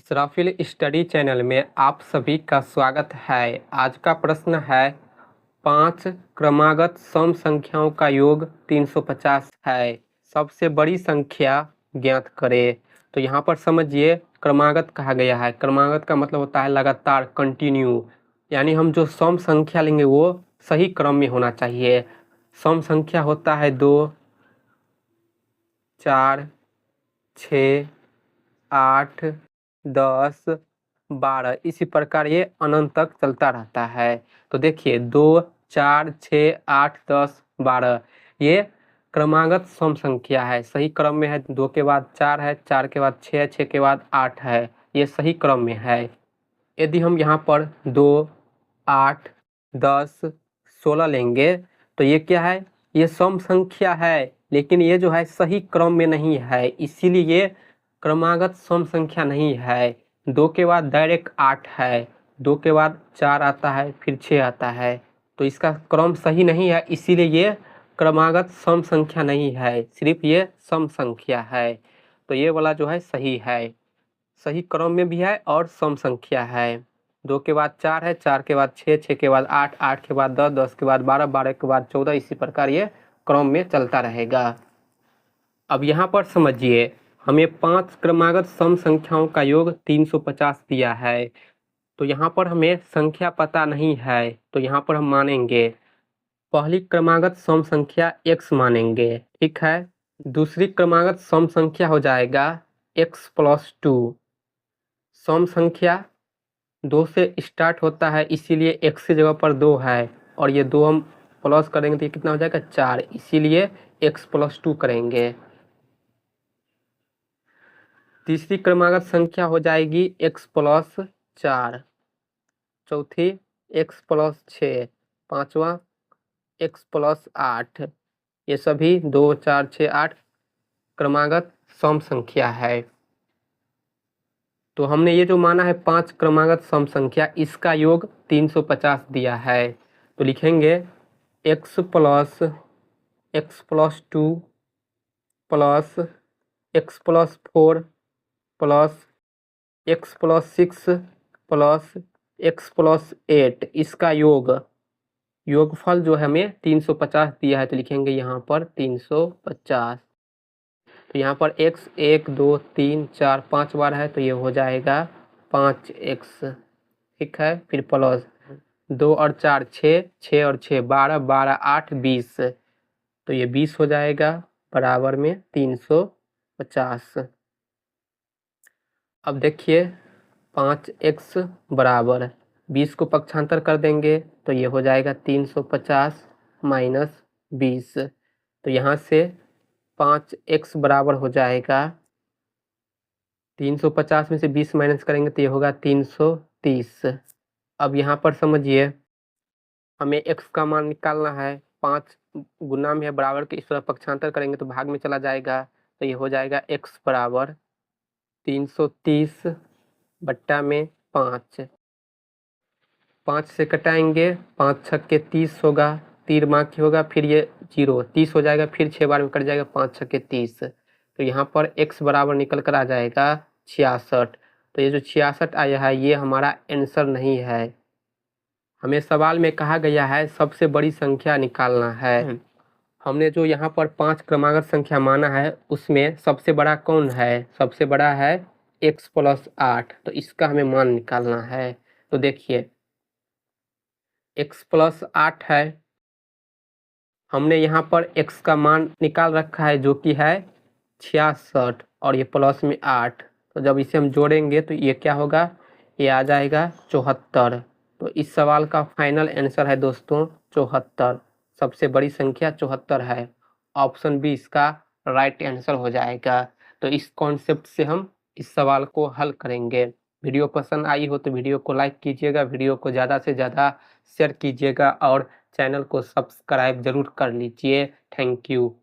Israfil study channel में आप सभी का स्वागत है। आज का प्रश्न है 5 क्रमागत सम संख्याओं का योग 350 है। सबसे बड़ी संख्या ज्ञात करें। तो यहाँ पर समझिए क्रमागत कहा गया है। क्रमागत का मतलब होता है लगातार, कंटिन्यू। यानी हम जो सम संख्या लेंगे वो सही क्रम में होना चाहिए। सम संख्या होता है 2, 4, 6, 8, 10, 12, इसी प्रकार ये अनंत तक चलता रहता है। तो देखिए 2, 4, 6, 8, 10, 12 ये क्रमागत सम संख्या है। सही क्रम में है। 2 के बाद 4 है, 4 के बाद 6 है, 6 के बाद 8 है। ये सही क्रम में है। यदि हम यहाँ पर 2, 8, 10, 16 लेंगे तो ये क्या है? ये सम संख्या है, लेकिन ये जो है सही क्रम में नहीं है, इसीलिए ये क्रमागत सम संख्या नहीं है। 2 के बाद डायरेक्ट 8 है, 2 के बाद 4 आता है, फिर 6 आता है, तो इसका क्रम सही नहीं है, इसीलिए ये क्रमागत सम संख्या नहीं है, सिर्फ ये सम संख्या है। तो ये वाला जो है सही है, सही क्रम में भी है और सम संख्या है। 2 के बाद 4 है, 4 के बाद 6, 6 के बाद 8, 8 के बाद 10, 10 के बाद 12, 12 के बाद 14, इसी प्रकार ये क्रम में चलता रहेगा। अब यहाँ पर समझिए हमें 5 क्रमागत सम संख्याओं का योग 350 दिया है। तो यहाँ पर हमें संख्या पता नहीं है, तो यहाँ पर हम मानेंगे पहली क्रमागत सम संख्या x मानेंगे, ठीक है। दूसरी क्रमागत सम संख्या हो जाएगा x+2। सम संख्या 2 से स्टार्ट होता है, इसीलिए x की जगह पर 2 है, और ये 2 हम प्लस करेंगे तो ये कितना हो जाएगा 4, इसीलिए x+2 करेंगे। तीसरी क्रमागत संख्या हो जाएगी x+4, चौथी x+6, पांचवा x+8। ये सभी 2, 4, 6, 8 क्रमागत सम संख्या है। तो हमने ये जो माना है 5 क्रमागत सम संख्या, इसका योग 350 दिया है। तो लिखेंगे x+2 plus x+4 plus x+6 plus x+8, इसका योगफल जो हमें 350 दिया है, तो लिखेंगे यहाँ पर 350। तो यहाँ पर x 1, 2, 3, 4, 5 बार है, तो ये हो जाएगा 5x, ठीक है। फिर प्लस 2 और 4 6, 6 और 6 12, 12, 8, 20, तो ये 20 हो जाएगा बराबर में 350। अब देखिए 5x बराबर 20 को पक्षांतर कर देंगे तो ये हो जाएगा 350 माइनस 20। तो यहाँ से 5x बराबर हो जाएगा 350 में से 20 माइनस करेंगे तो ये होगा 330। अब यहाँ पर समझिए हमें x का मान निकालना है। 5 गुना में है, बराबर के इस तरह पक्षांतर करेंगे तो भाग में चला जाएगा, तो ये हो जाएगा x बराबर 330 बट्टा में 5। 5 से कटाएंगे, 5 छक्के 30 होगा, 3 बाकी होगा, फिर ये 0 30 हो जाएगा, फिर 6 बार में कट जाएगा, 5 छक्के 30। तो यहाँ पर x बराबर निकल कर आ जाएगा 66। तो ये जो 66 आया है ये हमारा आंसर नहीं है। हमें सवाल में कहा गया है सबसे बड़ी संख्या निकालना है। हमने जो यहाँ पर 5 क्रमागत संख्या माना है उसमें सबसे बड़ा कौन है? सबसे बड़ा है x+8, तो इसका हमें मान निकालना है। तो देखिए x+8 है, हमने यहाँ पर x का मान निकाल रखा है जो कि है 66, और ये प्लस में 8, तो जब इसे हम जोड़ेंगे तो ये क्या होगा? ये आ जाएगा 74। तो इस सवाल का फाइनल आंसर है दोस्तों 74। सबसे बड़ी संख्या 74 है। ऑप्शन बी इसका राइट आंसर हो जाएगा। तो इस कॉन्सेप्ट से हम इस सवाल को हल करेंगे। वीडियो पसंद आई हो तो वीडियो को लाइक कीजिएगा, वीडियो को ज़्यादा से ज़्यादा शेयर कीजिएगा और चैनल को सब्सक्राइब जरूर कर लीजिए। Thank you.